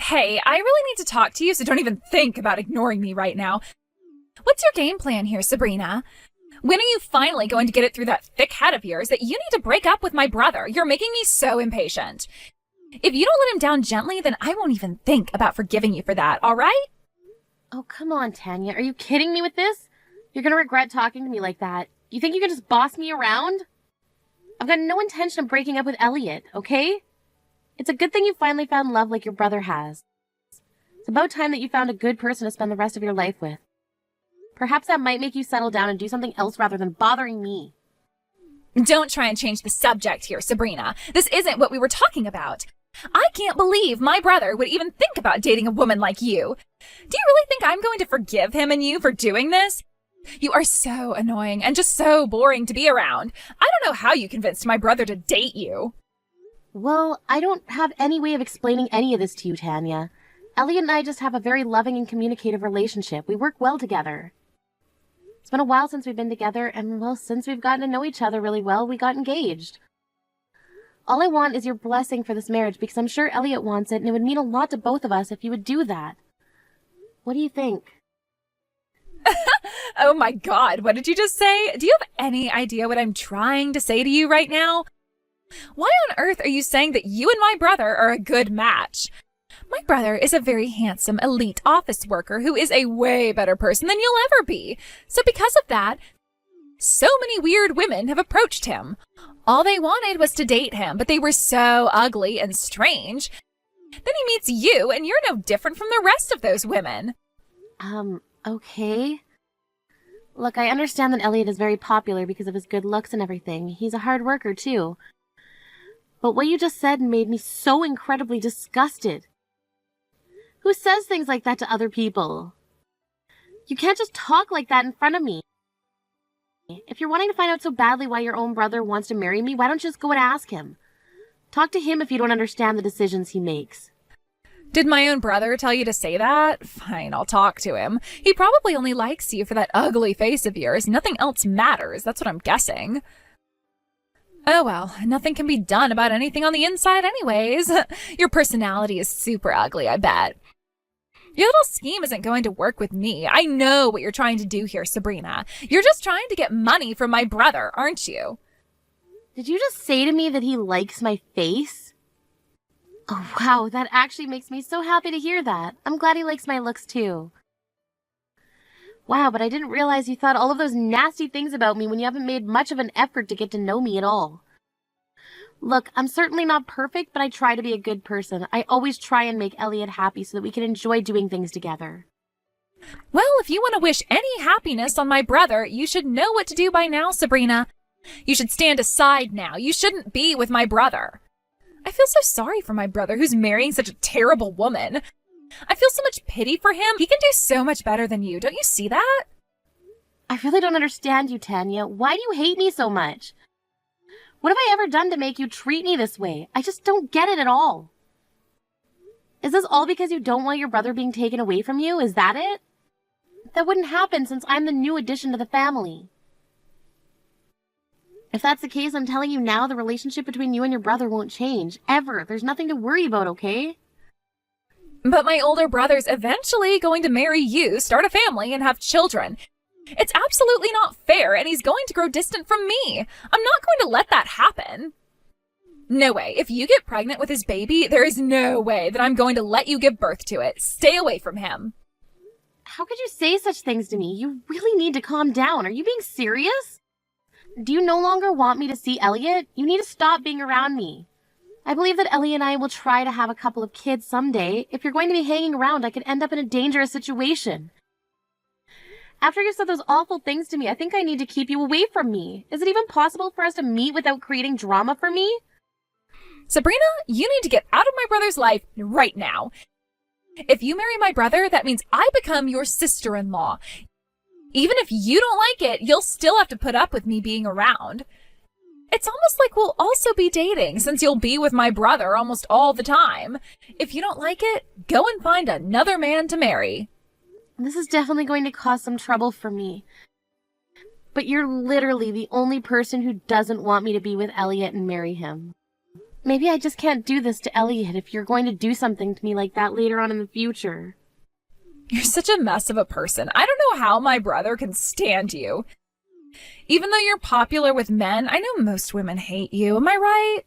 Hey, I really need to talk to you, so don't even think about ignoring me right now. What's your game plan here, Sabrina? When are you finally going to get it through that thick head of yours that you need to break up with my brother? You're making me so impatient. If you don't let him down gently, then I won't even think about forgiving you for that, all right? Oh, come on, Tanya. Are you kidding me with this? You're gonna regret talking to me like that. You think you can just boss me around? I've got no intention of breaking up with Elliot, okay? It's a good thing you finally found love like your brother has. It's about time that you found a good person to spend the rest of your life with. Perhaps that might make you settle down and do something else rather than bothering me. Don't try and change the subject here, Sabrina. This isn't what we were talking about. I can't believe my brother would even think about dating a woman like you. Do you really think I'm going to forgive him and you for doing this? You are so annoying and just so boring to be around. I don't know how you convinced my brother to date you. Well, I don't have any way of explaining any of this to you, Tanya. Elliot and I just have a very loving and communicative relationship. We work well together. It's been a while since we've been together, and, well, since we've gotten to know each other really well, we got engaged. All I want is your blessing for this marriage, because I'm sure Elliot wants it, and it would mean a lot to both of us if you would do that. What do you think? Oh my God, what did you just say? Do you have any idea what I'm trying to say to you right now? Why on earth are you saying that you and my brother are a good match? My brother is a very handsome, elite office worker who is a way better person than you'll ever be. So because of that, so many weird women have approached him. All they wanted was to date him, but they were so ugly and strange. Then he meets you, and you're no different from the rest of those women. Okay. Look, I understand that Elliot is very popular because of his good looks and everything. He's a hard worker, too. But what you just said made me so incredibly disgusted. Who says things like that to other people? You can't just talk like that in front of me. If you're wanting to find out so badly why your own brother wants to marry me, why don't you just go and ask him? Talk to him if you don't understand the decisions he makes. Did my own brother tell you to say that? Fine, I'll talk to him. He probably only likes you for that ugly face of yours. Nothing else matters. That's what I'm guessing. Oh well, nothing can be done about anything on the inside anyways. Your personality is super ugly, I bet. Your little scheme isn't going to work with me. I know what you're trying to do here, Sabrina. You're just trying to get money from my brother, aren't you? Did you just say to me that he likes my face? Oh, wow, that actually makes me so happy to hear that. I'm glad he likes my looks, too. Wow, but I didn't realize you thought all of those nasty things about me when you haven't made much of an effort to get to know me at all. Look, I'm certainly not perfect, but I try to be a good person. I always try and make Elliot happy so that we can enjoy doing things together. Well, if you want to wish any happiness on my brother, you should know what to do by now, Sabrina. You should stand aside now. You shouldn't be with my brother. I feel so sorry for my brother who's marrying such a terrible woman. I feel so much pity for him. He can do so much better than you. Don't you see that? I really don't understand you, Tanya. Why do you hate me so much? What have I ever done to make you treat me this way? I just don't get it at all. Is this all because you don't want your brother being taken away from you? Is that it? That wouldn't happen since I'm the new addition to the family. If that's the case, I'm telling you now, the relationship between you and your brother won't change. Ever. There's nothing to worry about, okay? But my older brother's eventually going to marry you, start a family, and have children. It's absolutely not fair, and he's going to grow distant from me. I'm not going to let that happen. No way. If you get pregnant with his baby, there is no way that I'm going to let you give birth to it. Stay away from him. How could you say such things to me? You really need to calm down. Are you being serious? Do you no longer want me to see Elliot? You need to stop being around me. I believe that Ellie and I will try to have a couple of kids someday. If you're going to be hanging around, I could end up in a dangerous situation. After you said those awful things to me, I think I need to keep you away from me. Is it even possible for us to meet without creating drama for me? Sabrina, you need to get out of my brother's life right now. If you marry my brother, that means I become your sister-in-law. Even if you don't like it, you'll still have to put up with me being around. It's almost like we'll also be dating, since you'll be with my brother almost all the time. If you don't like it, go and find another man to marry. This is definitely going to cause some trouble for me. But you're literally the only person who doesn't want me to be with Elliot and marry him. Maybe I just can't do this to Elliot if you're going to do something to me like that later on in the future. You're such a mess of a person. I don't know how my brother can stand you. Even though you're popular with men, I know most women hate you. Am I right?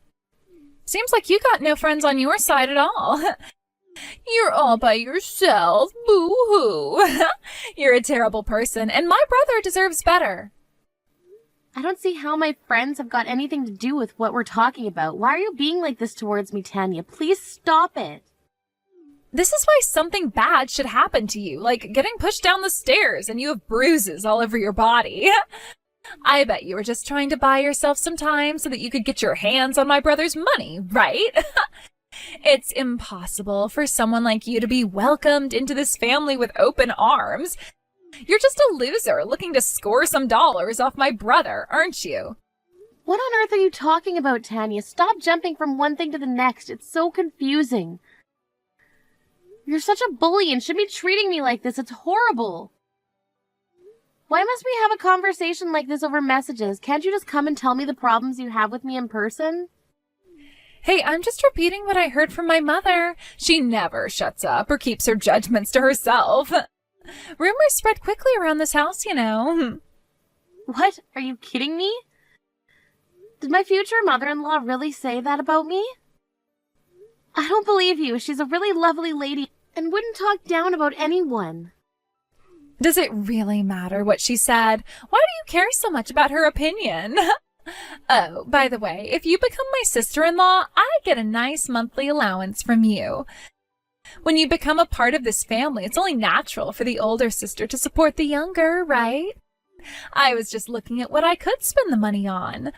Seems like you got no friends on your side at all. You're all by yourself. Boo-hoo. You're a terrible person, and my brother deserves better. I don't see how my friends have got anything to do with what we're talking about. Why are you being like this towards me, Tanya? Please stop it. This is why something bad should happen to you, like getting pushed down the stairs and you have bruises all over your body. I bet you were just trying to buy yourself some time so that you could get your hands on my brother's money, right? It's impossible for someone like you to be welcomed into this family with open arms. You're just a loser looking to score some dollars off my brother, aren't you? What on earth are you talking about, Tanya? Stop jumping from one thing to the next. It's so confusing. You're such a bully and shouldn't be treating me like this. It's horrible. Why must we have a conversation like this over messages? Can't you just come and tell me the problems you have with me in person? Hey, I'm just repeating what I heard from my mother. She never shuts up or keeps her judgments to herself. Rumors spread quickly around this house, you know. What? Are you kidding me? Did my future mother-in-law really say that about me? I don't believe you. She's a really lovely lady and wouldn't talk down about anyone. Does it really matter what she said? Why do you care so much about her opinion? Oh, by the way, if you become my sister-in-law, I get a nice monthly allowance from you. When you become a part of this family, it's only natural for the older sister to support the younger, right? I was just looking at what I could spend the money on.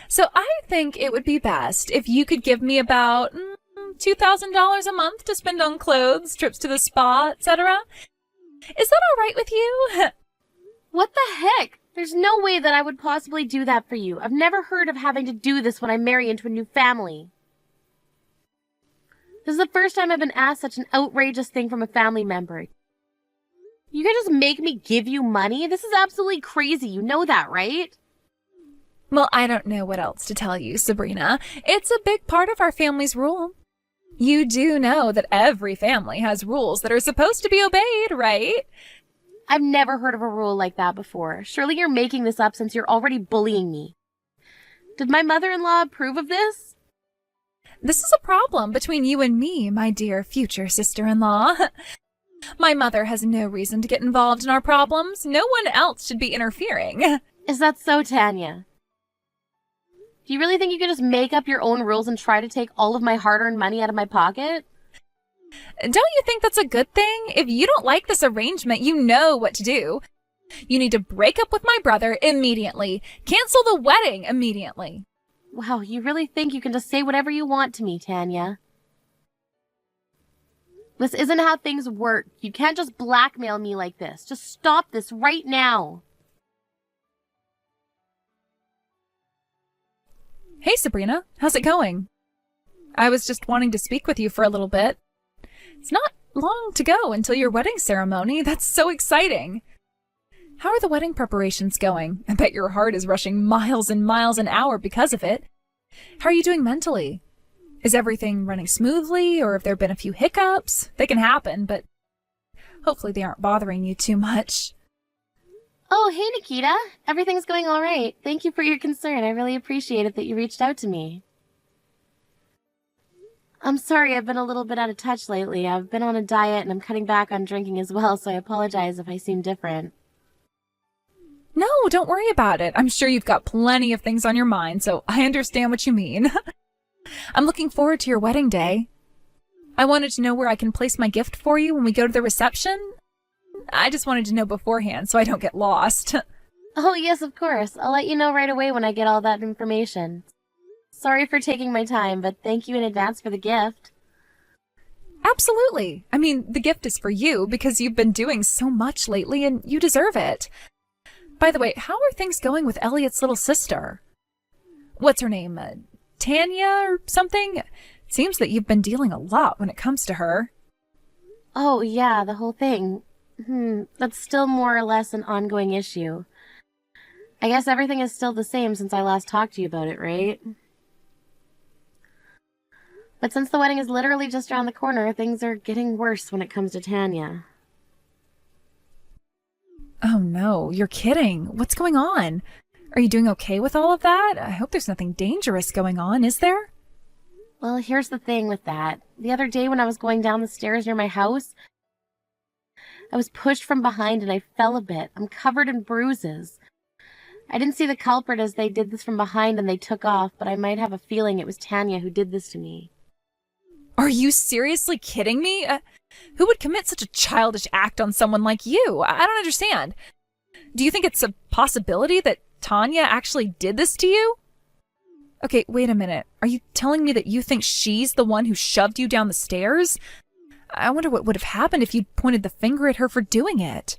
So I think it would be best if you could give me about $2,000 a month to spend on clothes, trips to the spa, etc. Is that all right with you? What the heck? There's no way that I would possibly do that for you. I've never heard of having to do this when I marry into a new family. This is the first time I've been asked such an outrageous thing from a family member. You can just make me give you money? This is absolutely crazy. You know that, right? Well, I don't know what else to tell you, Sabrina. It's a big part of our family's rule. You do know that every family has rules that are supposed to be obeyed, right? I've never heard of a rule like that before. Surely you're making this up since you're already bullying me. Did my mother-in-law approve of this? This is a problem between you and me, my dear future sister-in-law. My mother has no reason to get involved in our problems. No one else should be interfering. Is that so, Tanya? Do you really think you could just make up your own rules and try to take all of my hard-earned money out of my pocket? Don't you think that's a good thing? If you don't like this arrangement, you know what to do. You need to break up with my brother immediately. Cancel the wedding immediately. Wow, you really think you can just say whatever you want to me, Tanya? This isn't how things work. You can't just blackmail me like this. Just stop this right now. Hey, Sabrina. How's it going? I was just wanting to speak with you for a little bit. It's not long to go until your wedding ceremony. That's so exciting. How are the wedding preparations going? I bet your heart is rushing miles and miles an hour because of it. How are you doing mentally? Is everything running smoothly, or have there been a few hiccups? They can happen, but hopefully they aren't bothering you too much. Oh, hey, Nikita. Everything's going all right. Thank you for your concern. I really appreciate it that you reached out to me. I'm sorry, I've been a little bit out of touch lately. I've been on a diet and I'm cutting back on drinking as well, so I apologize if I seem different. No, don't worry about it. I'm sure you've got plenty of things on your mind, so I understand what you mean. I'm looking forward to your wedding day. I wanted to know where I can place my gift for you when we go to the reception. I just wanted to know beforehand so I don't get lost. Oh, yes, of course. I'll let you know right away when I get all that information. Sorry for taking my time, but thank you in advance for the gift. Absolutely. I mean, the gift is for you because you've been doing so much lately and you deserve it. By the way, how are things going with Elliot's little sister? What's her name? Tanya or something? It seems that you've been dealing a lot when it comes to her. Oh, yeah, the whole thing. That's still more or less an ongoing issue. I guess everything is still the same since I last talked to you about it, right? But since the wedding is literally just around the corner, things are getting worse when it comes to Tanya. Oh no, you're kidding. What's going on? Are you doing okay with all of that? I hope there's nothing dangerous going on, is there? Well, here's the thing with that. The other day when I was going down the stairs near my house, I was pushed from behind and I fell a bit. I'm covered in bruises. I didn't see the culprit as they did this from behind and they took off, but I might have a feeling it was Tanya who did this to me. Are you seriously kidding me? Who would commit such a childish act on someone like you? I don't understand. Do you think it's a possibility that Tanya actually did this to you? Okay, wait a minute. Are you telling me that you think she's the one who shoved you down the stairs? I wonder what would have happened if you'd pointed the finger at her for doing it.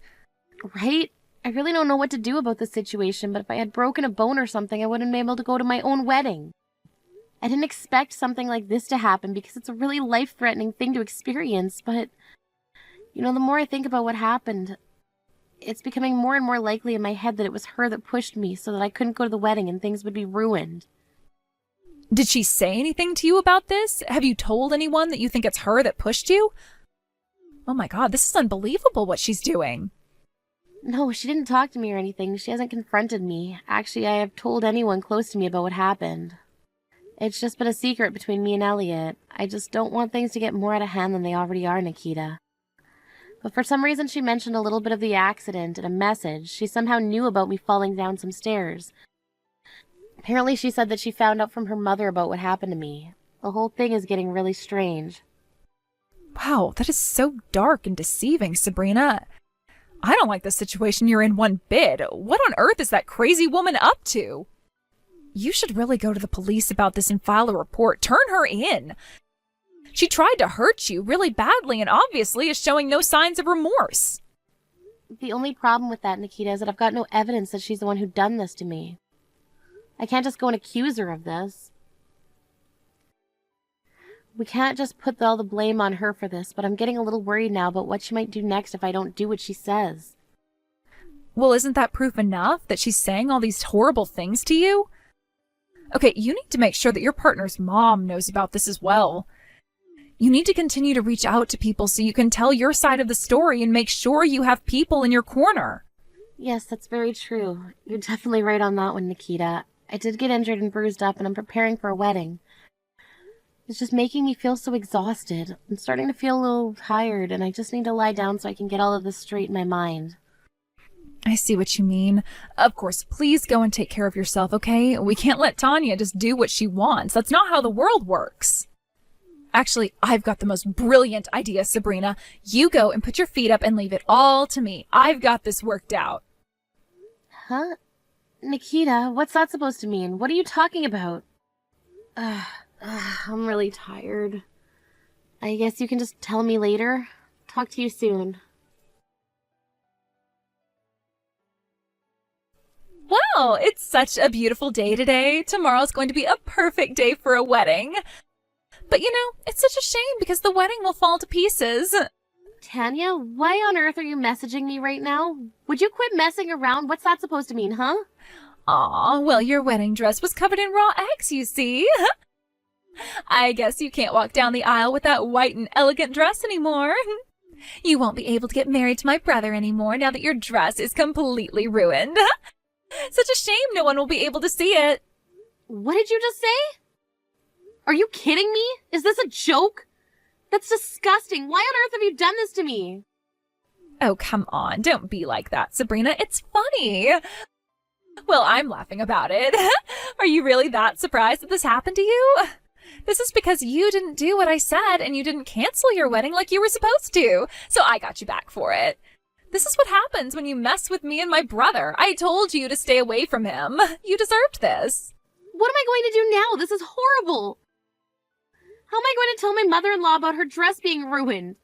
Right? I really don't know what to do about this situation, but if I had broken a bone or something, I wouldn't be able to go to my own wedding. I didn't expect something like this to happen because it's a really life-threatening thing to experience, but, the more I think about what happened, it's becoming more and more likely in my head that it was her that pushed me so that I couldn't go to the wedding and things would be ruined. Did she say anything to you about this? Have you told anyone that you think it's her that pushed you? Oh my God, this is unbelievable what she's doing. No, she didn't talk to me or anything. She hasn't confronted me. Actually, I have told anyone close to me about what happened. It's just been a secret between me and Elliot. I just don't want things to get more out of hand than they already are, Nikita. But for some reason she mentioned a little bit of the accident in a message. She somehow knew about me falling down some stairs. Apparently she said that she found out from her mother about what happened to me. The whole thing is getting really strange. Wow, that is so dark and deceiving, Sabrina. I don't like the situation you're in one bit. What on earth is that crazy woman up to? You should really go to the police about this and file a report. Turn her in. She tried to hurt you really badly and obviously is showing no signs of remorse. The only problem with that, Nikita, is that I've got no evidence that she's the one who done this to me. I can't just go and accuse her of this. We can't just put all the blame on her for this, but I'm getting a little worried now about what she might do next if I don't do what she says. Well, isn't that proof enough that she's saying all these horrible things to you? Okay, you need to make sure that your partner's mom knows about this as well. You need to continue to reach out to people so you can tell your side of the story and make sure you have people in your corner. Yes, that's very true. You're definitely right on that one, Nikita. I did get injured and bruised up, and I'm preparing for a wedding. It's just making me feel so exhausted. I'm starting to feel a little tired, and I just need to lie down so I can get all of this straight in my mind. I see what you mean. Of course, please go and take care of yourself, okay? We can't let Tanya just do what she wants. That's not how the world works. Actually, I've got the most brilliant idea, Sabrina. You go and put your feet up and leave it all to me. I've got this worked out. Huh? Nikita, what's that supposed to mean? What are you talking about? I'm really tired. I guess you can just tell me later. Talk to you soon. Wow, it's such a beautiful day today. Tomorrow's going to be a perfect day for a wedding. But it's such a shame because the wedding will fall to pieces. Tanya, why on earth are you messaging me right now? Would you quit messing around? What's that supposed to mean, huh? Aw, well, your wedding dress was covered in raw eggs, you see. I guess you can't walk down the aisle with that white and elegant dress anymore. You won't be able to get married to my brother anymore now that your dress is completely ruined. Such a shame no one will be able to see it. What did you just say? Are you kidding me? Is this a joke? That's disgusting. Why on earth have you done this to me? Oh, come on. Don't be like that, Sabrina. It's funny. Well, I'm laughing about it. Are you really that surprised that this happened to you? This is because you didn't do what I said and you didn't cancel your wedding like you were supposed to. So I got you back for it. This is what happens when you mess with me and my brother. I told you to stay away from him. You deserved this. What am I going to do now? This is horrible. How am I going to tell my mother-in-law about her dress being ruined?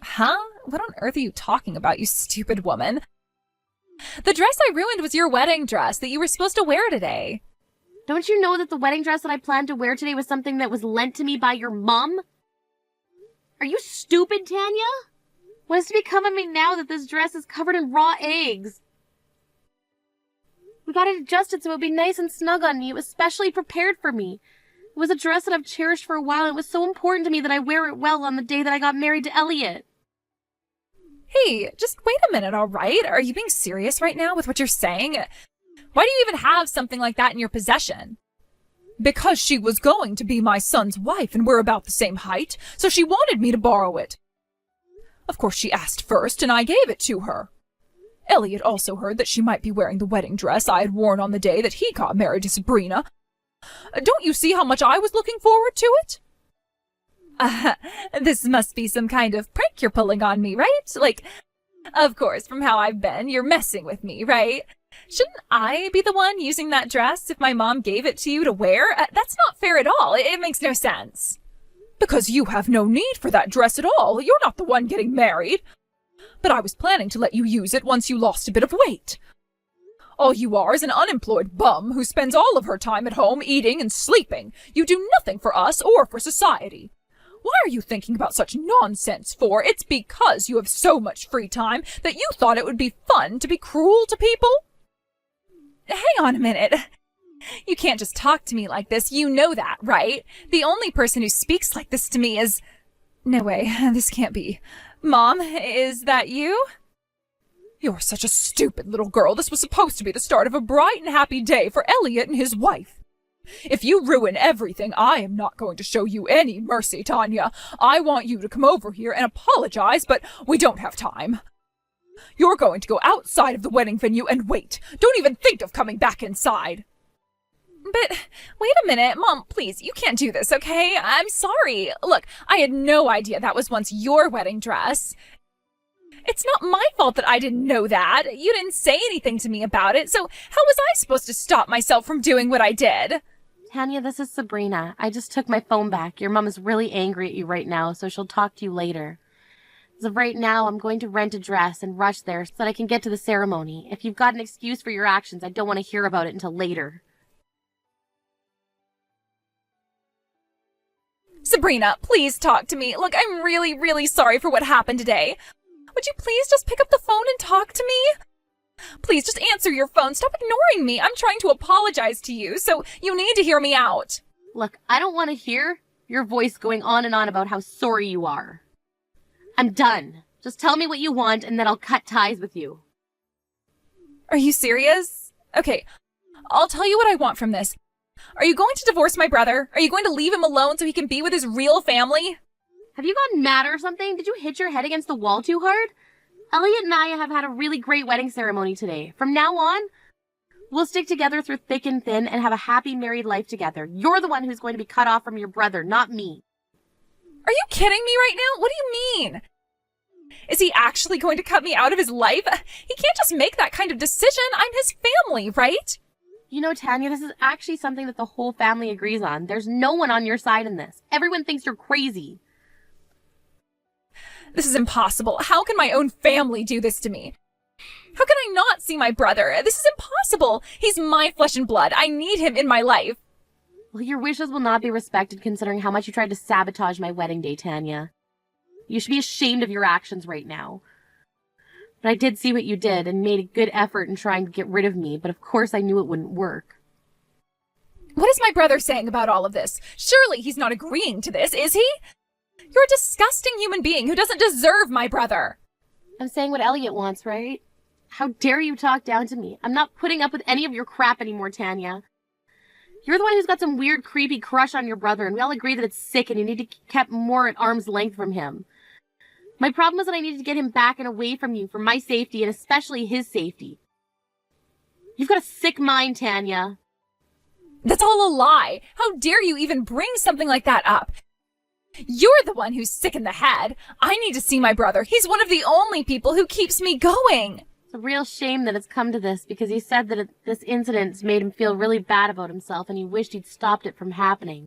Huh? What on earth are you talking about, you stupid woman? The dress I ruined was your wedding dress that you were supposed to wear today. Don't you know that the wedding dress that I planned to wear today was something that was lent to me by your mom? Are you stupid, Tanya? What is to become of me now that this dress is covered in raw eggs? We got it adjusted so it would be nice and snug on me. It was specially prepared for me. It was a dress that I've cherished for a while, and it was so important to me that I wear it well on the day that I got married to Elliot. Hey, just wait a minute, all right? Are you being serious right now with what you're saying? Why do you even have something like that in your possession? Because she was going to be my son's wife and we're about the same height, so she wanted me to borrow it. Of course she asked first, and I gave it to her. Elliot also heard that she might be wearing the wedding dress I had worn on the day that he got married to Sabrina. Don't you see how much I was looking forward to it? This must be some kind of prank you're pulling on me, right? Like, of course, from how I've been, you're messing with me, right? Shouldn't I be the one using that dress if my mom gave it to you to wear? That's not fair at all. It makes no sense. Because you have no need for that dress at all. You're not the one getting married. But I was planning to let you use it once you lost a bit of weight. All you are is an unemployed bum who spends all of her time at home eating and sleeping. You do nothing for us or for society. Why are you thinking about such nonsense for? It's because you have so much free time that you thought it would be fun to be cruel to people? Hang on a minute. You can't just talk to me like this. You know that, right? The only person who speaks like this to me is... No way, this can't be. Mom, is that you? You're such a stupid little girl. This was supposed to be the start of a bright and happy day for Elliot and his wife. If you ruin everything, I am not going to show you any mercy, Tanya. I want you to come over here and apologize, but we don't have time. You're going to go outside of the wedding venue and wait. Don't even think of coming back inside. But wait a minute, Mom, please, you can't do this, okay? I'm sorry. Look, I had no idea that was once your wedding dress. It's not my fault that I didn't know that. You didn't say anything to me about it, so how was I supposed to stop myself from doing what I did? Tanya, this is Sabrina. I just took my phone back. Your mom is really angry at you right now, so she'll talk to you later. As of right now, I'm going to rent a dress and rush there so that I can get to the ceremony. If you've got an excuse for your actions, I don't want to hear about it until later. Sabrina, please talk to me. Look, I'm really, really sorry for what happened today. Would you please just pick up the phone and talk to me? Please just answer your phone. Stop ignoring me. I'm trying to apologize to you, so you need to hear me out. Look, I don't want to hear your voice going on and on about how sorry you are. I'm done. Just tell me what you want and then I'll cut ties with you. Are you serious? Okay, I'll tell you what I want from this. Are you going to divorce my brother? Are you going to leave him alone so he can be with his real family? Have you gone mad or something? Did you hit your head against the wall too hard? Elliot and I have had a really great wedding ceremony today. From now on, we'll stick together through thick and thin and have a happy married life together. You're the one who's going to be cut off from your brother, not me. Are you kidding me right now? What do you mean? Is he actually going to cut me out of his life? He can't just make that kind of decision. I'm his family, right? You know, Tanya, this is actually something that the whole family agrees on. There's no one on your side in this. Everyone thinks you're crazy. This is impossible. How can my own family do this to me? How can I not see my brother? This is impossible. He's my flesh and blood. I need him in my life. Well, your wishes will not be respected considering how much you tried to sabotage my wedding day, Tanya. You should be ashamed of your actions right now. But I did see what you did and made a good effort in trying to get rid of me, but of course I knew it wouldn't work. What is my brother saying about all of this? Surely he's not agreeing to this, is he? You're a disgusting human being who doesn't deserve my brother. I'm saying what Elliot wants, right? How dare you talk down to me? I'm not putting up with any of your crap anymore, Tanya. You're the one who's got some weird, creepy crush on your brother, and we all agree that it's sick and you need to be kept more at arm's length from him. My problem is that I needed to get him back and away from you for my safety and especially his safety. You've got a sick mind, Tanya. That's all a lie. How dare you even bring something like that up? You're the one who's sick in the head. I need to see my brother. He's one of the only people who keeps me going. It's a real shame that it's come to this because he said that this incident made him feel really bad about himself and he wished he'd stopped it from happening.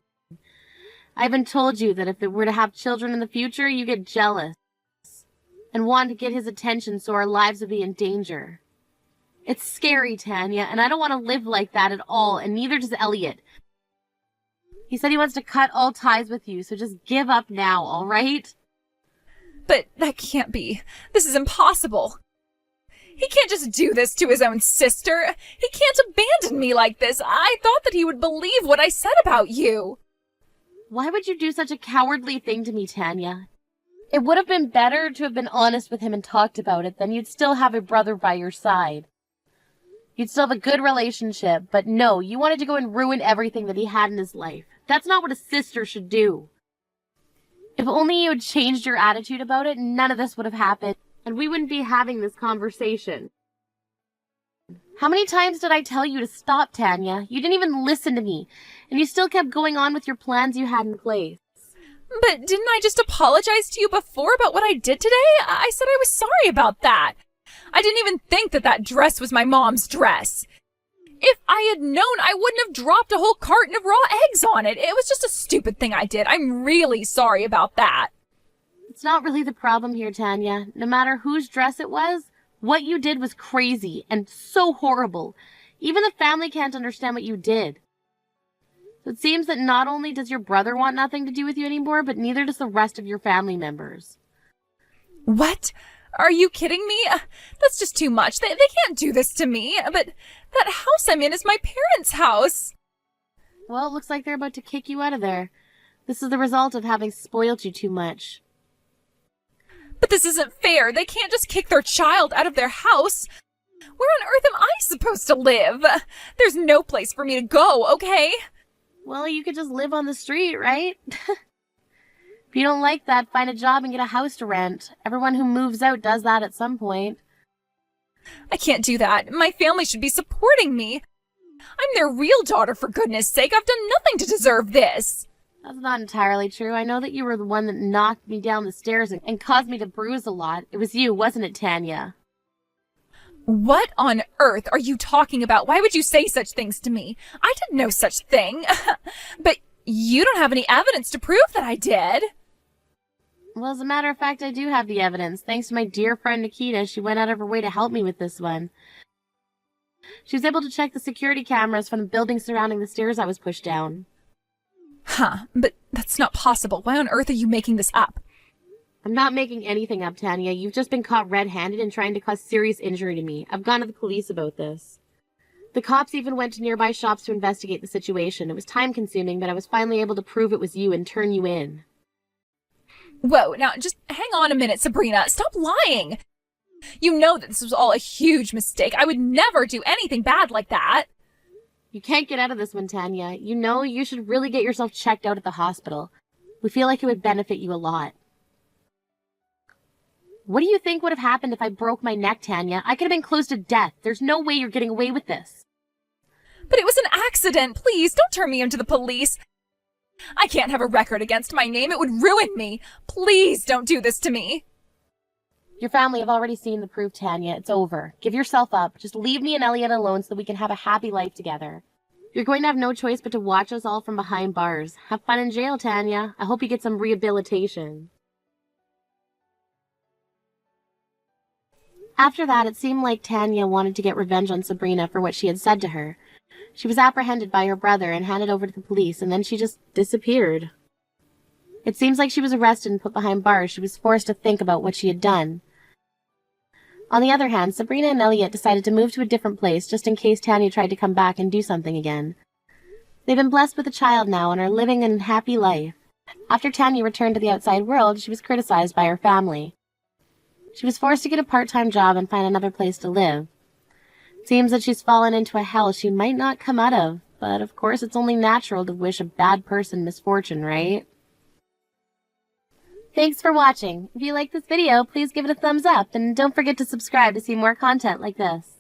I even told you that if it were to have children in the future, you get jealous and want to get his attention so our lives would be in danger. It's scary, Tanya, and I don't want to live like that at all, and neither does Elliot. He said he wants to cut all ties with you, so just give up now, all right? But that can't be. This is impossible. He can't just do this to his own sister. He can't abandon me like this. I thought that he would believe what I said about you. Why would you do such a cowardly thing to me, Tanya? It would have been better to have been honest with him and talked about it, then you'd still have a brother by your side. You'd still have a good relationship, but no, you wanted to go and ruin everything that he had in his life. That's not what a sister should do. If only you had changed your attitude about it, none of this would have happened, and we wouldn't be having this conversation. How many times did I tell you to stop, Tanya? You didn't even listen to me, and you still kept going on with your plans you had in place. But didn't I just apologize to you before about what I did today? I said I was sorry about that. I didn't even think that that dress was my mom's dress. If I had known, I wouldn't have dropped a whole carton of raw eggs on it. It was just a stupid thing I did. I'm really sorry about that. It's not really the problem here, Tanya. No matter whose dress it was, what you did was crazy and so horrible. Even the family can't understand what you did. So it seems that not only does your brother want nothing to do with you anymore, but neither does the rest of your family members. What? Are you kidding me? That's just too much. They can't do this to me. But that house I'm in is my parents' house. Well, it looks like they're about to kick you out of there. This is the result of having spoiled you too much. But this isn't fair. They can't just kick their child out of their house. Where on earth am I supposed to live? There's no place for me to go, okay? Well, you could just live on the street, right? If you don't like that, find a job and get a house to rent. Everyone who moves out does that at some point. I can't do that. My family should be supporting me. I'm their real daughter, for goodness sake. I've done nothing to deserve this. That's not entirely true. I know that you were the one that knocked me down the stairs and caused me to bruise a lot. It was you, wasn't it, Tanya? What on earth are you talking about? Why would you say such things to me? I did no such thing. But you don't have any evidence to prove that I did. Well, as a matter of fact, I do have the evidence. Thanks to my dear friend Nikita, she went out of her way to help me with this one. She was able to check the security cameras from the building surrounding the stairs I was pushed down. Huh, but that's not possible. Why on earth are you making this up? I'm not making anything up, Tanya. You've just been caught red-handed and trying to cause serious injury to me. I've gone to the police about this. The cops even went to nearby shops to investigate the situation. It was time-consuming, but I was finally able to prove it was you and turn you in. Whoa, now just hang on a minute, Sabrina. Stop lying. You know that this was all a huge mistake. I would never do anything bad like that. You can't get out of this one, Tanya. You know you should really get yourself checked out at the hospital. We feel like it would benefit you a lot. What do you think would have happened if I broke my neck, Tanya? I could have been close to death. There's no way you're getting away with this. But it was an accident. Please, don't turn me into the police. I can't have a record against my name. It would ruin me. Please don't do this to me. Your family have already seen the proof, Tanya. It's over. Give yourself up. Just leave me and Elliot alone so that we can have a happy life together. You're going to have no choice but to watch us all from behind bars. Have fun in jail, Tanya. I hope you get some rehabilitation. After that, it seemed like Tanya wanted to get revenge on Sabrina for what she had said to her. She was apprehended by her brother and handed over to the police, and then she just disappeared. It seems like she was arrested and put behind bars. She was forced to think about what she had done. On the other hand, Sabrina and Elliot decided to move to a different place just in case Tanya tried to come back and do something again. They've been blessed with a child now and are living a happy life. After Tanya returned to the outside world, she was criticized by her family. She was forced to get a part-time job and find another place to live. It seems that she's fallen into a hell she might not come out of, but of course it's only natural to wish a bad person misfortune, right? Thanks for watching. If you like this video, please give it a thumbs up and don't forget to subscribe to see more content like this.